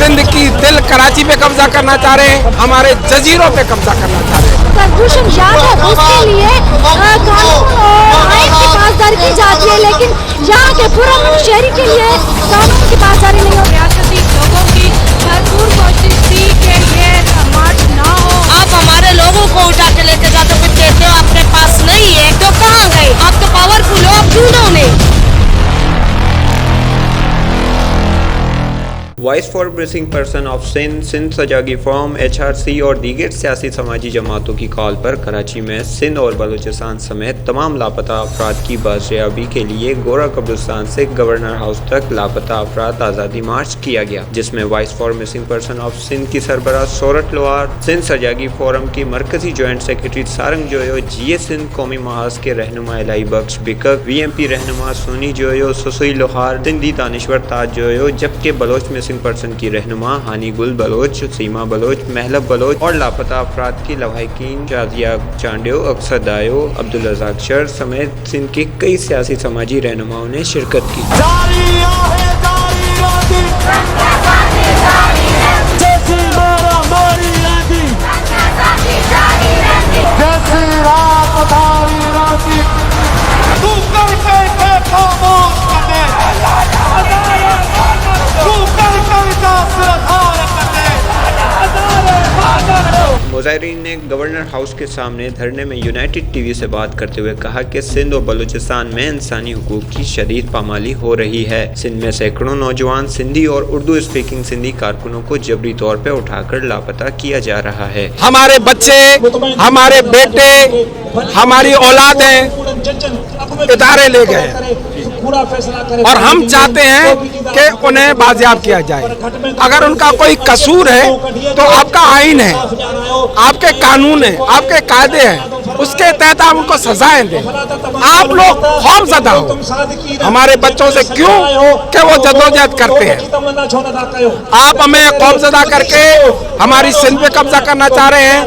सिंध की दिल कराची पे कब्जा करना चाह रहे हैं, हमारे जजीरों पे कब्जा करना चाह रहे हैं। प्रदूषण याद है उसके लिए कानून और आइन की पासदारी की जाती है, लेकिन यहाँ के पुरअमन शहरी के लिए कानून की पासदारी नहीं हो। रियासती लोगों की भरपूर कोशिश थी कि ये मार्च ना हो। आप हमारे लोगों को उठा के लेके जाते फिर कहते हो अपने पास नहीं है, तो कहाँ गए? आप तो पावरफुल हो, आप क्यों नहीं? Voice for missing person of Sindh, Sindh Sujagi forum, HRC और दीगर सियासी समाजी जमातों की कॉल पर कराची में सिंध और बलूचिस्तान समेत तमाम लापता अफराद की बाजियाबी के लिए गोरा कब्रिस्तान से गवर्नर हाउस तक लापता अफराद आज़ादी मार्च किया गया, जिसमें voice for missing person of Sindh की सरबराह सोरठ लोहार, सिंध सजागी फोरम की मरकजी जॉइंट सेक्रेटरी सारंग जोयो, GA सिंध कौमी महाज के रहनुमा इलाही बख्श बिकक, VMP रहनुमा सोनी जोयो, सुसुई लोहार, सिंधी दानिश्वर ताज जोयो, जबकि बलोच मिसिंग पर्सन की रहनुमा हानी गुल बलोच, सीमा बलोच, महलब बलोच और लापता अफराद की लवाहिकीन शाजिया चांडियो, अक्सर दायो, अब्दुल रज़ाक शर समेत सिंध के कई सियासी समाजी रहनुमाओं ने शिरकत की। मुजाहिरीन ने गवर्नर हाउस के सामने धरने में यूनाइटेड TV से बात करते हुए कहा कि सिंध और बलूचिस्तान में इंसानी हुकूक की शदीद पामाली हो रही है। सिंध में सैकड़ों नौजवान सिंधी और उर्दू स्पीकिंग सिंधी कारकुनों को जबरी तौर पर उठाकर लापता किया जा रहा है। हमारे बच्चे, हमारे बेटे, हमारी औलादें इदारे ले गए और हम चाहते हैं कि उन्हें बाजियाब किया जाए। अगर उनका कोई कसूर है तो आपका आइन है, आपके कानून है, आपके कायदे हैं, उसके तहत आप उनको सजाएं दें। आप लोग खौफजदा हो हमारे बच्चों से, क्यों कि वो जद्दोजहद करते हैं। आप हमें खौफजदा करके हमारी सिंध पे कब्जा करना चाह रहे हैं।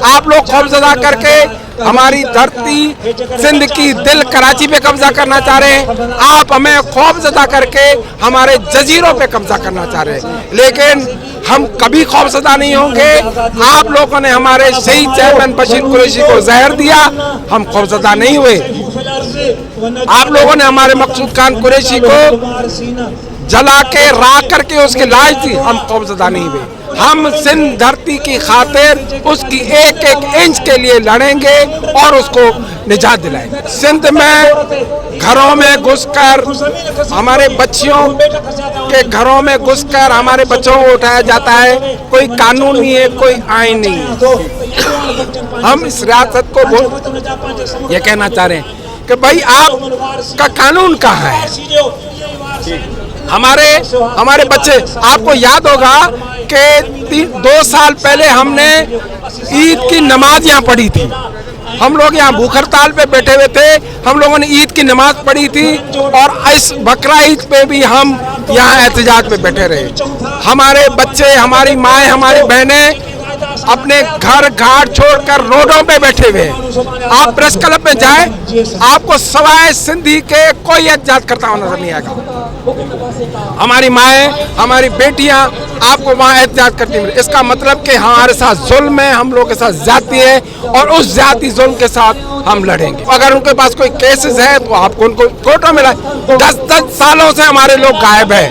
आप लोग खौफजदा करके हमारी धरती सिंध की दिल कराची पे कब्जा करना चाह रहे हैं। आप हमें खौफजदा करके हमारे जजीरों पे कब्जा करना चाह रहे हैं, लेकिन हम कभी खौफजदा नहीं होंगे। आप लोगों ने हमारे शहीद चेयरमैन बशीर कुरैशी को जहर दिया, हम खौफजदा नहीं हुए। आप लोगों ने हमारे मकसूद खान कुरैशी को जला के राख करके उसकी लाश दी, हम खौफजदा नहीं हुए। हम सिंध धरती की खातिर उसकी एक एक इंच के लिए लड़ेंगे और उसको निजात दिलाएंगे। सिंध में घरों में घुसकर हमारे बच्चियों के घरों में घुसकर हमारे बच्चों को उठाया जाता है। कोई कानून नहीं है, कोई आइन नहीं है। हम इस रियासत को ये कहना चाह रहे हैं कि भाई आपका कानून कहाँ है। हमारे बच्चे, आपको याद होगा कि 2 साल पहले हमने ईद की नमाज यहाँ पढ़ी थी। हम लोग यहाँ भूख हड़ताल पे बैठे हुए थे, हम लोगों ने ईद की नमाज पढ़ी थी और इस बकरा ईद पे भी हम यहाँ एहतजाज पे बैठे रहे। हमारे बच्चे, हमारी माएँ, हमारी बहनें अपने घर घाट छोड़कर रोडों पे बैठे हुए हैं। आप प्रेस क्लब में जाएं, आपको सवाए सिंधी के कोई एहतजाज करता हुआ नजर नहीं आएगा। हमारी माएँ, हमारी बेटियां आपको वहाँ एहतजाज करती हैं। इसका मतलब कि हमारे साथ जुल्म है, हम लोग के साथ ज्यादती है और उस ज्यादती जुल्म के साथ हम लड़ेंगे। अगर उनके पास कोई केसेस है तो आपको उनको कोर्टों में लाए। 10 सालों से हमारे लोग गायब है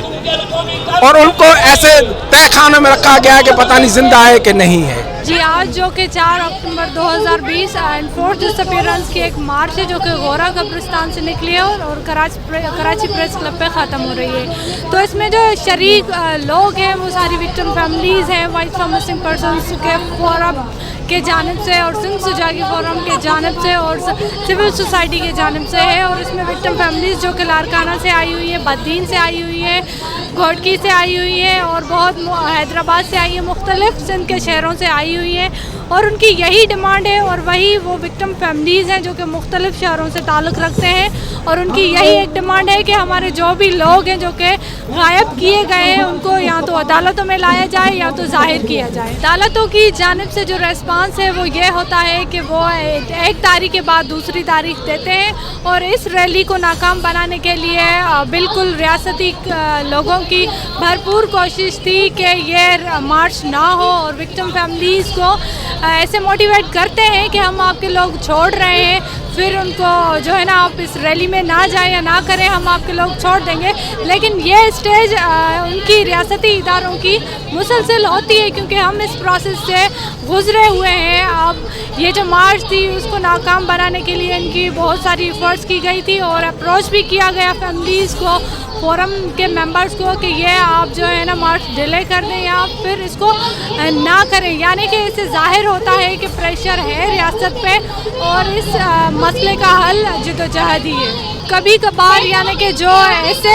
और उनको ऐसे तहखानों में रखा गया है कि पता नहीं जिंदा है कि नहीं है। जी, आज जो कि 4 अक्टूबर 2020 एंड 4th डिसअपीयरेंस की एक मार्च है जो कि गोरा कब्रिस्तान से निकली है और कराची प्रेस क्लब पे ख़त्म हो रही है। तो इसमें जो शरीक लोग हैं वो सारी विक्टिम फैमिलीज़ हैं, वॉइस फॉर मिसिंग पर्सन्स के फोरम के जानिब से और सिंध सजागी फोरम के जानिब से और सिविल सोसाइटी के जानिब से है। और इसमें विक्टिम फैमिलीज़ जो कि लारकाना से आई हुई है, बद्दीन से आई हुई है, घोटकी से आई हुई है और बहुत हैदराबाद से आई है, मुख्तलिफ सिंध के शहरों से आई हुई है और उनकी यही डिमांड है। और वही वो विक्टिम फैमिलीज़ हैं जो कि मुख्तलिफ शहरों से ताल्लुक़ रखते हैं और उनकी यही एक डिमांड है कि हमारे जो भी लोग हैं जो कि गायब किए गए हैं उनको या तो अदालतों में लाया जाए या तो ज़ाहिर किया जाए। अदालतों की जानिब से जो रेस्पॉन्स پاکستان سے وہ یہ ہوتا ہے کہ وہ ایک تاریخ کے بعد دوسری تاریخ دیتے ہیں، اور اس ریلی کو ناکام بنانے کے لیے بالکل ریاستی لوگوں کی بھرپور کوشش تھی کہ یہ مارچ نہ ہو، اور وکٹم فیملیز کو ایسے موٹیویٹ کرتے ہیں کہ ہم آپ کے لوگ چھوڑ رہے ہیں، پھر ان کو جو ہے نا آپ اس ریلی میں نہ جائیں یا نہ کریں، ہم آپ کے لوگ چھوڑ دیں گے. لیکن یہ اسٹیج ان کی ریاستی اداروں کی مسلسل ہوتی ہے، کیونکہ ہم اس پروسیس سے گزرے ہوئے ہیں. اب یہ جو مارچ تھی اس کو ناکام بنانے کے لیے ان کی بہت ساری ایفرٹس کی گئی تھی، اور اپروچ بھی کیا گیا فیملیز کو، فورم کے ممبرز کو، کہ یہ آپ جو ہے نا مارچ ڈیلے کر دیں یا پھر اس کو نہ کریں. یعنی کہ اس سے ظاہر ہوتا ہے کہ پریشر ہے ریاست پہ، اور اس مسئلے کا حل جدوجہد ہی ہے. کبھی کبھار یعنی کہ جو ایسے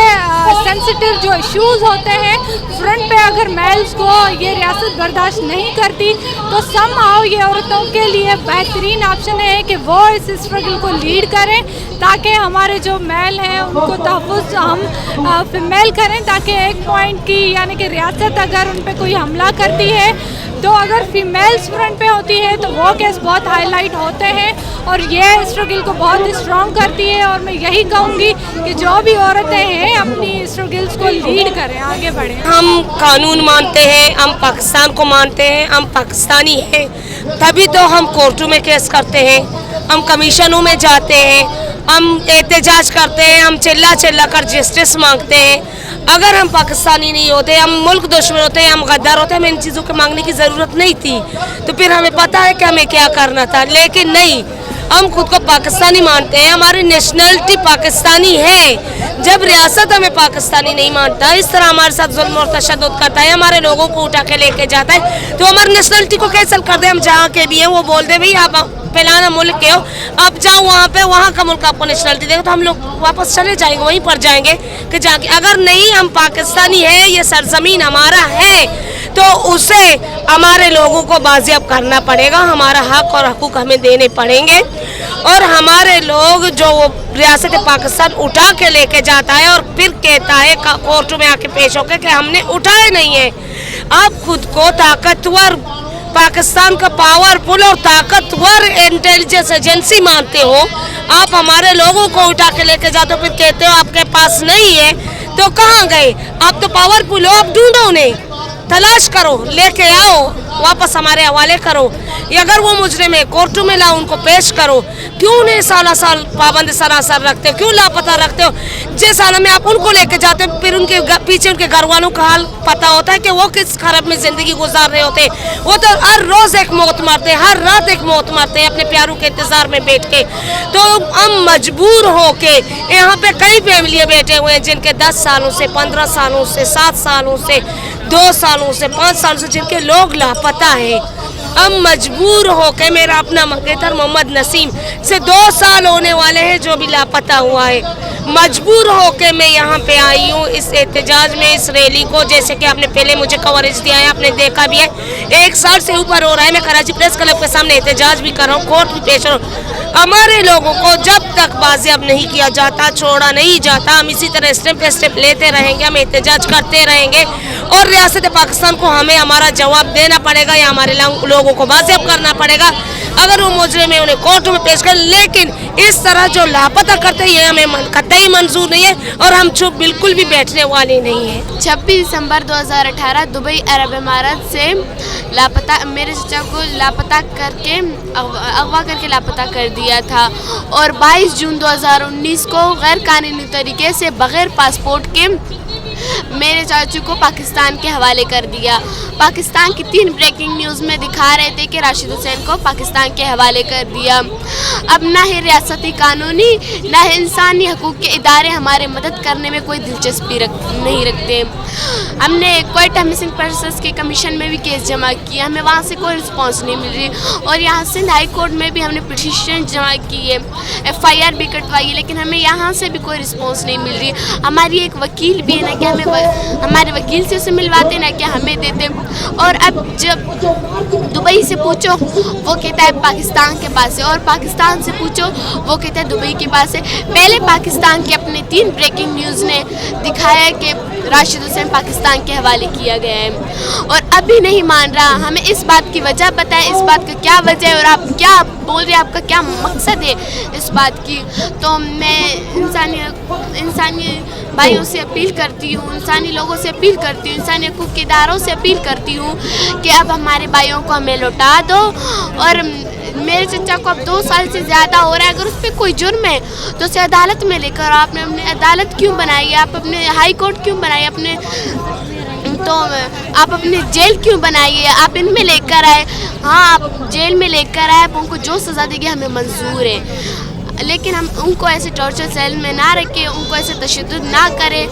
سینسٹیو جو ایشوز ہوتے ہیں فرنٹ پہ اگر میلز کو یہ ریاست برداشت نہیں کرتی، تو سم ہاؤ یہ عورتوں کے لیے بہترین آپشن ہے کہ وہ اس اسٹرگل کو لیڈ کریں، تاکہ ہمارے جو میل ہیں ان کو تحفظ ہم فیمیل کریں، تاکہ ایک پوائنٹ کی یعنی کہ ریاست اگر ان پہ کوئی حملہ کرتی ہے تو اگر فیمیلز فرنٹ پہ ہوتی ہے تو وہ کیس بہت ہائی لائٹ ہوتے ہیں، اور یہ اسٹرگل کو بہت اسٹرانگ کرتی ہے. اور میں یہی کہوں گی کہ جو بھی عورتیں ہیں اپنی اسٹرگلز کو لیڈ کریں، آگے بڑھیں. ہم قانون مانتے ہیں، ہم پاکستان کو مانتے ہیں، ہم پاکستانی ہیں، تبھی تو ہم کورٹوں میں کیس کرتے ہیں، ہم کمیشنوں میں جاتے ہیں، ہم احتجاج کرتے ہیں، ہم چلا کر جسٹس مانگتے ہیں. اگر ہم پاکستانی نہیں ہوتے، ہم ملک دشمن ہوتے، ہم غدار ہوتے، ہمیں ان چیزوں کے مانگنے کی ضرورت نہیں تھی. تو پھر ہمیں پتہ ہے کہ ہمیں کیا کرنا تھا، لیکن نہیں، ہم خود کو پاکستانی مانتے ہیں، ہماری نیشنلٹی پاکستانی ہے. جب ریاست ہمیں پاکستانی نہیں مانتا، اس طرح ہمارے ساتھ ظلم اور تشدد کرتا ہے، ہمارے لوگوں کو اٹھا کے لے کے جاتا ہے، تو ہماری نیشنلٹی کو کینسل کر دے. ہم جہاں کے بھی ہیں وہ بول دے بھئی آپ فلانا ملک کے ہو، آپ جاؤ وہاں پہ، وہاں کا ملک آپ کو نیشنلٹی دے گا، تو ہم لوگ واپس چلے جائیں گے، وہیں پر جائیں گے کہ جا کے. اگر نہیں ہم پاکستانی ہیں، یہ سرزمین ہمارا ہے، تو اسے ہمارے لوگوں کو بازیاب کرنا پڑے گا، ہمارا حق اور حقوق ہمیں دینے پڑیں گے. اور ہمارے لوگ جو ریاست پاکستان اٹھا کے لے کے جاتا ہے اور پھر کہتا ہے کورٹوں میں آ کے پیش ہو کے کہ ہم نے اٹھائے نہیں ہیں. آپ خود کو طاقتور، پاکستان کا پاورفل اور طاقتور انٹیلیجنس ایجنسی مانتے ہو، آپ ہمارے لوگوں کو اٹھا کے لے کے جاتے ہو، پھر کہتے ہو آپ کے پاس نہیں ہے، تو کہاں گئے؟ آپ تو پاورفل ہو، آپ ڈھونڈو انہیں، تلاش کرو، لے کے آؤ، واپس ہمارے حوالے کرو. اگر وہ مجرم ہے کورٹوں میں لاؤ، ان کو پیش کرو. کیوں انہیں سالہ سال پابند سراسر رکھتے ہو، کیوں لاپتہ رکھتے ہو؟ جس حال میں آپ ان کو لے کے جاتے ہو، پھر ان کے پیچھے ان کے گھر والوں کا حال پتہ ہوتا ہے کہ وہ کس خراب میں زندگی گزار رہے ہوتے. وہ تو ہر روز ایک موت مرتے ہیں، ہر رات ایک موت مرتے ہیں اپنے پیاروں کے انتظار میں بیٹھ کے. تو ہم مجبور ہو کے، یہاں پہ کئی فیملیاں بیٹھے ہوئے ہیں جن کے 10 سالوں سے، 15 سالوں سے، 7 سالوں سے، 2 سالوں سے، 5 سالوں سے جن کے لوگ لاپتہ ہیں. ہم مجبور ہو کے، میرا اپنا منگیتر محمد نسیم سے 2 سال ہونے والے ہیں جو بھی لاپتہ ہوا ہے، مجبور ہو کے میں یہاں پہ آئی ہوں اس احتجاج میں، اس ریلی کو. جیسے کہ آپ نے پہلے مجھے کوریج دیا ہے، آپ نے دیکھا بھی ہے، 1 سال سے اوپر ہو رہا ہے. میں کراچی پریس کلب کے سامنے احتجاج بھی کر رہا ہوں، کورٹ بھی پیش ہو رہا ہوں. ہمارے لوگوں کو جب تک بازیاب نہیں کیا جاتا، چھوڑا نہیں جاتا، ہم اسی طرح اسٹیپ پہ اسٹیپ لیتے رہیں گے، ہم احتجاج کرتے رہیں گے، اور ریاست پاکستان کو ہمیں ہمارا جواب دینا پڑے گا، یا ہمارے لوگوں کو بازیاب کرنا پڑے گا. اگر وہ مجرم ہے انہیں کورٹ میں پیش کر، لیکن اس طرح جو لاپتہ کرتے ہیں یہ ہمیں قطعی منظور نہیں ہے، اور ہم چپ بالکل بھی بیٹھنے والے نہیں ہیں. 26 دسمبر 2018 دبئی عرب امارات سے لاپتہ میرے چچا کو لاپتہ کر کے اغوا کر کے لاپتہ کر دیا تھا، اور 22 جون 2019 کو غیر قانونی طریقے سے بغیر پاسپورٹ کے میرے چاچو کو پاکستان کے حوالے کر دیا. پاکستان کی 3 بریکنگ نیوز میں دکھا رہے تھے کہ راشد حسین کو پاکستان کے حوالے کر دیا. اب نہ ہی ریاستی قانونی نہ ہی انسانی حقوق کے ادارے ہمارے مدد کرنے میں کوئی دلچسپی نہیں رکھتے. ہم نے کوئٹہ مسنگ پرسنس کے کمیشن میں بھی کیس جمع کیا، ہمیں وہاں سے کوئی رسپانس نہیں مل رہی، اور یہاں سندھ ہائی کورٹ میں بھی ہم نے پٹیشن جمع کی ہے، FIR بھی کٹوائی ہے، لیکن ہمیں یہاں سے بھی کوئی رسپانس نہیں مل رہی. ہماری ایک وکیل بھی ہے نا کہ कि हमारे वकील से उसे मिलवाते, ना कि हमें देते। और अब जब दुबई से पूछो वो कहता है पाकिस्तान के पास है, और पाकिस्तान से पूछो वो कहता है दुबई के पास है। पहले पाकिस्तान के अपने 3 ब्रेकिंग न्यूज़ ने दिखाया कि राशिद हुसैन पाकिस्तान के हवाले किया गया है, और अभी नहीं मान रहा। हमें इस बात की वजह पता है, इस बात का क्या वजह है और आप क्या बोल रहे हैं, आपका क्या मकसद है इस बात की। तो मैं इंसानी भाइयों से अपील करती हूँ, इंसानी लोगों से अपील करती हूँ, इंसानी हकूक़ के इदारों से अपील करती हूँ कि अब हमारे भाइयों को हमें लौटा दो। और मेरे चचा को अब 2 साल से ज़्यादा हो रहा है, अगर उस पर कोई जुर्म है तो उसे अदालत में लेकर, आपने अपनी अदालत क्यों बनाई है, आप अपने हाई कोर्ट क्यों बनाई, अपने तो आप अपनी जेल क्यों बनाइए, आप इनमें लेकर आए। हाँ, आप जेल में लेकर आए, उनको जो सज़ा देगी हमें मंजूर है, लेकिन हम उनको ऐसे टॉर्चर सेल में ना रखें, उनको ऐसे तशद्दुद ना करें।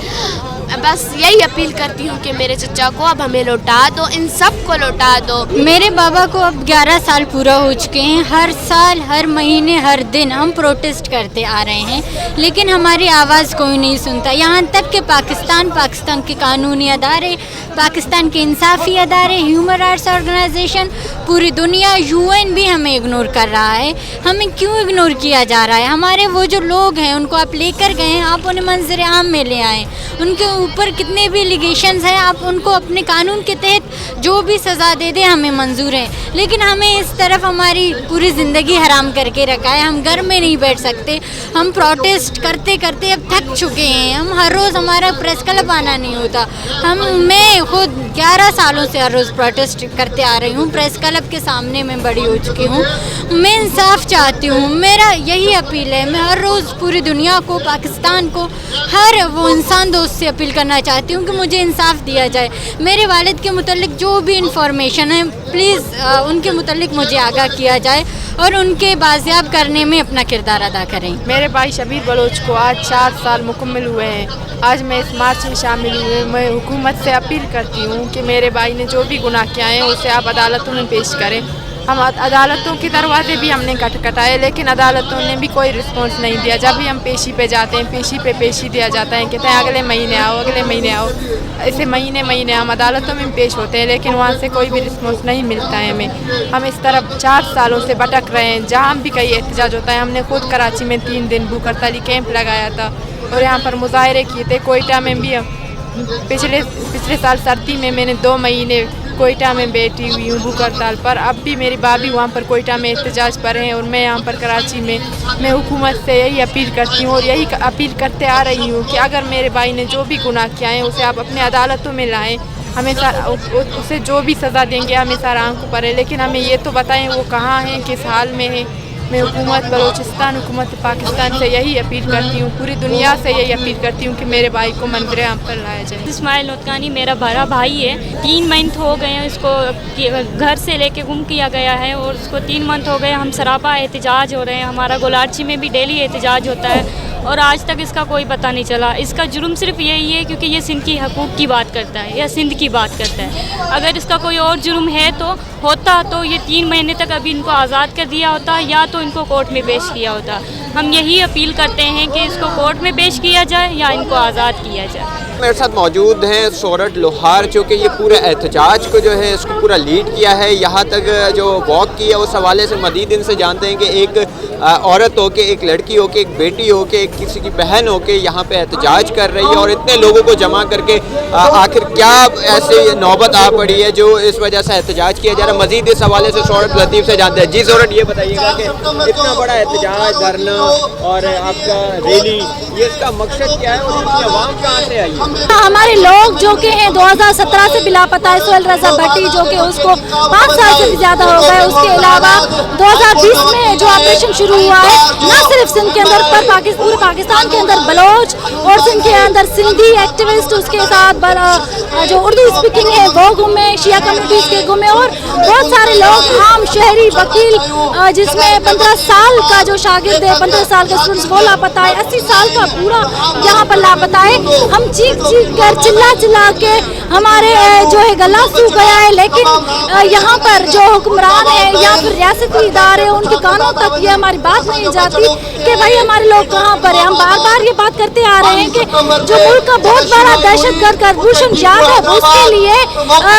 बस यही अपील करती हूँ कि मेरे चचा को अब हमें लौटा दो, इन सब को लौटा दो। मेरे बाबा को अब 11 साल पूरा हो चुके हैं। हर साल, हर महीने, हर दिन हम प्रोटेस्ट करते आ रहे हैं, लेकिन हमारी आवाज़ कोई नहीं सुनता। यहाँ तक कि पाकिस्तान के कानूनी अदारे, पाकिस्तान के इंसाफी अदारे, ह्यूमन राइट्स ऑर्गेनाइजेशन, पूरी दुनिया, UN भी हमें इग्नोर कर रहा है। हमें क्यों इग्नोर किया जा रहा है? हमारे वो जो लोग हैं उनको आप लेकर गए हैं, आप उन्हें मंजर आम में ले आएँ, उनके ऊपर कितने भी लिगेशंस हैं, आप उनको अपने कानून के तहत जो भी सज़ा दे दें हमें मंजूर है। लेकिन हमें इस तरफ हमारी पूरी ज़िंदगी हराम करके रखा है। हम घर में नहीं बैठ सकते, हम प्रोटेस्ट करते करते अब थक चुके हैं। हम हर रोज़, हमारा प्रेस क्लब आना नहीं होता। मैं खुद 11 सालों से हर रोज़ प्रोटेस्ट करते आ रही हूँ, प्रेस क्लब के सामने मैं बड़ी हो चुकी हूँ। मैं इंसाफ चाहती हूँ, मेरा यही अपील है। मैं हर रोज़ पूरी दुनिया को, पाकिस्तान को, हर वो इंसान दोस्त से अपील करना चाहती हूँ कि मुझे इंसाफ दिया जाए। मेरे वालिद के मुतल्लिक जो भी इंफॉर्मेशन है, प्लीज़ उनके मुतल्लिक मुझे आगाह किया जाए और उनके बाजियाब करने में अपना किरदार अदा करें। मेरे भाई शबीर बलोच को आज 4 साल मुकम्मल हुए हैं। आज मैं इस मार्च में शामिल हुई। मैं हुकूमत से अपील करती हूँ कि मेरे भाई ने जो भी गुनाह किया है उसे आप अदालतों में पेश करें। हम अदालतों के दरवाजे भी हमने खटखटाए, लेकिन अदालतों ने भी कोई रिस्पॉन्स नहीं दिया। जब भी हम पेशी पे जाते हैं, पेशी दिया जाता है, कहते हैं अगले महीने आओ, अगले महीने आओ। ऐसे महीने हम अदालतों में पेश होते हैं, लेकिन वहाँ से कोई भी रिस्पॉन्स नहीं मिलता है हमें। हम इस तरफ 4 सालों से भटक रहे हैं। जहाँ भी कहीं एहतजाज होता है, हमने खुद कराची में 3 दिन भूख हड़ताली कैंप लगाया था और यहाँ पर मुजाहरे किए थे। कोयटा में भी पिछले साल सर्दी में मैंने 2 महीने कोयटा में बैठी हुई हूँ भूख हड़ताल पर। अब भी मेरी भाभी वहाँ पर कोयटा में एहतजाज पर हैं और मैं यहाँ पर कराची में। मैं हुकूमत से यही अपील करती हूँ और यही अपील करते आ रही हूँ कि अगर मेरे भाई ने जो भी गुनाह किया है उसे आप अपने अदालतों में लाएँ। हमें उसे जो भी सज़ा देंगे हमें सारा आंखों पर है, लेकिन हमें ये तो बताएं वो कहाँ हैं, किस हाल में है। मैं हुकूमत बलूचिस्तान, हुकूमत पाकिस्तान से यही अपील करती हूँ, पूरी दुनिया से यही अपील करती हूँ कि मेरे भाई को मंजर आम पर लाया जाए। इस्माइल नोतकानी मेरा बड़ा भाई है। 3 मंथ हो गए हैं उसको घर से लेके गुम किया गया है और उसको 3 मंथ हो गए। हम सरापा एहतजाज हो रहे हैं, हमारा गोलार्ची में भी डेली एहतजाज होता है और आज तक इसका कोई पता नहीं चला। इसका जुर्म सिर्फ यही है क्योंकि ये सिंध की हकूक़ की बात करता है या सिंध की बात करता है। अगर इसका कोई और जुर्म है तो ये 3 महीने तक अभी इनको आज़ाद कर दिया होता या तो इनको कोर्ट में पेश किया होता। हम यही अपील करते हैं कि इसको कोर्ट में पेश किया जाए या इनको आज़ाद किया जाए। मेरे साथ मौजूद हैं सोरठ लोहार, जो कि ये पूरे एहतजाज को जो है इसको पूरा लीड किया है, यहाँ तक जो वॉक किया उस हवाले से मज़ीद इनसे जानते हैं कि एक औरत हो के, एक लड़की हो के, एक बेटी हो के, एक किसी की बहन हो के यहाँ पे एहतजाज कर रही है और इतने लोगों को जमा करके आखिर क्या ऐसे नौबत आ पड़ी है जो इस वजह से एहतजाज किया जा रहा है। मज़ीद इस हवाले से सोरठ लतीफ़ से जानते हैं। जी सोरठ, ये बताइएगा कि इतना बड़ा एहतजाज, धरना और आपका रैली, ये इसका मकसद क्या है और इसकी आवाम कहाँ से आई है? हमारे लोग जो कि हैं 2017 से लापता है, सोहेल रजा भट्टी जो कि उसको 5 साल से भी ज़्यादा हो गए। उसके अलावा 2020 में जो ऑपरेशन शुरू हुआ है, न सिर्फ सिंध के अंदर पर पूरे पाकिस्तान के अंदर बलोच और सिंध के अंदर सिंधी एक्टिविस्ट, उसके साथ जो उर्दू स्पीकिंग है वो घूमे, शिया कम्युनिटीज़ के घूमे और बहुत सारे लोग, आम शहरी, वकील, जिसमें 15 साल का जो शागिर्द है, 15 साल का स्टूडेंट्स वो लापता है, 80 साल का पूरा यहाँ पर लापता है। हम चीख चीख कर चिल्ला चिल्ला के हमारे जो है गला सूख गया है, लेकिन यहाँ पर जो हुक्मरान है या फिर रियासती इदारे उनके कानों तक ये हमारी बात नहीं जाती कि भाई हमारे लोग कहाँ पर हैं। हम बार बार ये बात करते आ रहे हैं कि जो मुल्क का बहुत बड़ा दहशतगर्द कुलभूषण यादव, उसके लिए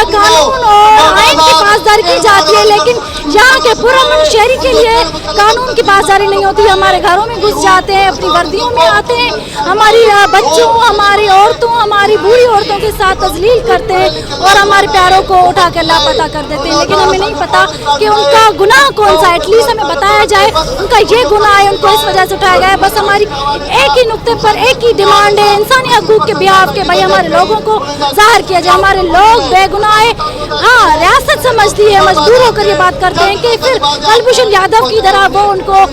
कानून और आइन की पासदारी की जाती है, लेकिन यहाँ के पुरअमन शहरी के लिए कानून की पासदारी नहीं होती। हमारे घरों में घुस जाते हैं, अपनी वर्दियों में आते हैं, हमारी बच्चों, हमारी औरतों, हमारी बूढ़ी औरतों के साथ तजलील करते हैं और हमारे प्यारों को उठा कर लापता कर देते हैं। लेकिन हमें नहीं पता कि उनका गुनाह कौन सा है। एटलीस्ट हमें बताया जाए उनका ये गुनाह है, उनको इस वजह से उठाया गया है। बस हमारी एक ही नुक्ते पर एक ही डिमांड है इंसानी हकूक के बिहाफ के, भाई हमारे लोगों को ज़ाहिर किया जाए, हमारे लोग बेगुनाह है। हाँ, रियासत समझती है, मजबूर होकर ये बात करते हैं कि फिर कुलभूषण यादव की तरह वो उनको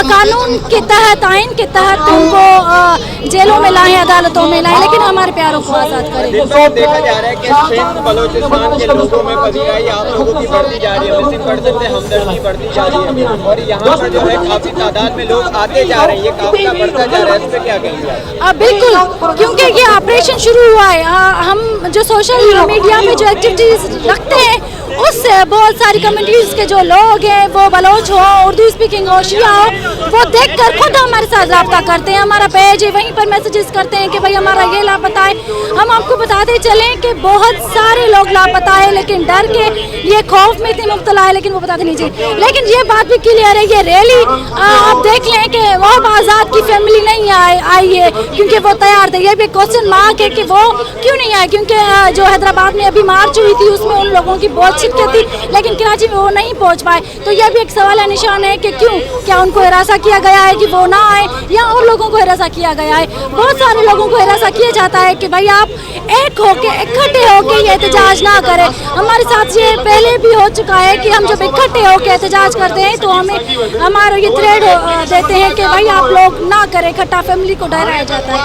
कानून के तहत, आइन के तहत उनको जेलों में लाएं, अदालतों में लाएं, लेकिन हमारे प्यारों को आज़ाद करें। देखा जा रहा है कि सिंध बलोचिस्तान के लोगों में पजीराई आप लोगों की बढ़ती जा रही है, मुस्लिम पर्सन से हमदर्दी बढ़ती जा रही है और यहाँ पर जो है काफी तादाद में लोग आते जा रहे हैं, ये काफिला बढ़ता जा रहा है, इस पर क्या कहेंगे? बिल्कुल, क्योंकि ये ऑपरेशन शुरू हुआ है। हम जो सोशल मीडिया में जो एक्टिविटीज रखते हैं उससे बहुत सारी कम्युनिटीज़ के जो लोग हैं, वो बलोच हो, उर्दू स्पीकिंग हो, शिया हो, वो देखकर खुद हमारे साथ रब्ता करते हैं। हमारा पेज है, वहीं पर मैसेजेस करते हैं कि भाई हमारा ये लापता है। हम आपको बताते चलें कि बहुत सारे लोग लापता है, लेकिन डर के ये खौफ में इतने मुब्तला है, लेकिन वो बताते नहीं चाहिए। लेकिन ये बात भी क्लियर है, ये रैली आप देख लें कि वहाब आज़ाद की फैमिली नहीं आई है क्योंकि वो तैयार थे। ये भी क्वेश्चन मार्क है कि वो क्यों नहीं आए, क्योंकि जो हैदराबाद में अभी मार्च हुई थी उसमें उन लोगों की बहुत शिरकत थी, लेकिन कराची में वो नहीं पहुंच पाए। तो यह भी एक सवाल निशान है कि क्यों, क्या उनको हिरासा किया गया है कि वो ना आए, या और लोगों को हिरासा किया गया है। बहुत सारे लोगों को हिरासा किया जाता है कि भाई आप एक होके, इकट्ठे होके ये एहतजाज ना करें। हमारे साथ ये पहले भी हो चुका है कि हम जब इकट्ठे होके एहतजाज करते हैं तो हमें हमारा ये थ्रेड देते हैं कि भाई आप लोग ना करें, इकट्ठा, फैमिली को डराया जाता है।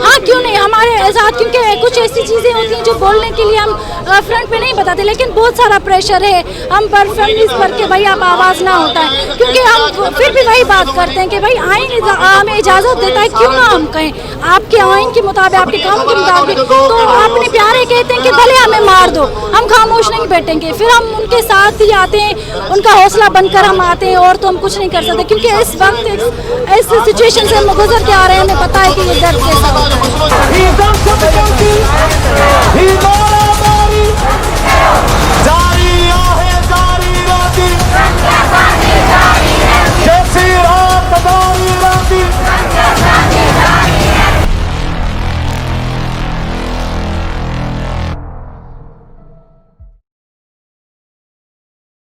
हाँ, क्यों नहीं, हमारे साथ क्योंकि कुछ ऐसी चीज़ें होती हैं जो बोलने के लिए हम फ्रंट पे नहीं बताते, लेकिन बहुत सारा प्रेशर है हम पर, फैमिलीज पर, के भाई आप आवाज़ ना होता है, क्योंकि हम फिर भी वही बात करते हैं कि भाई आइन हमें इजाज़त देता है, क्यों ना हम कहें आपके आइन के मुताबिक, आपके कानून के मुताबिक। तो अपने प्यारे कहते हैं कि भले हमें मार दो, हम खामोश नहीं बैठेंगे। फिर हम उनके साथ ही आते हैं, उनका हौसला बनकर हम आते हैं, और तो हम कुछ नहीं कर सकते क्योंकि इस वक्त इस सिचुएशन से हम गुजर के आ रहे हैं। हमें पता है कि ये दर्द कैसा होता है।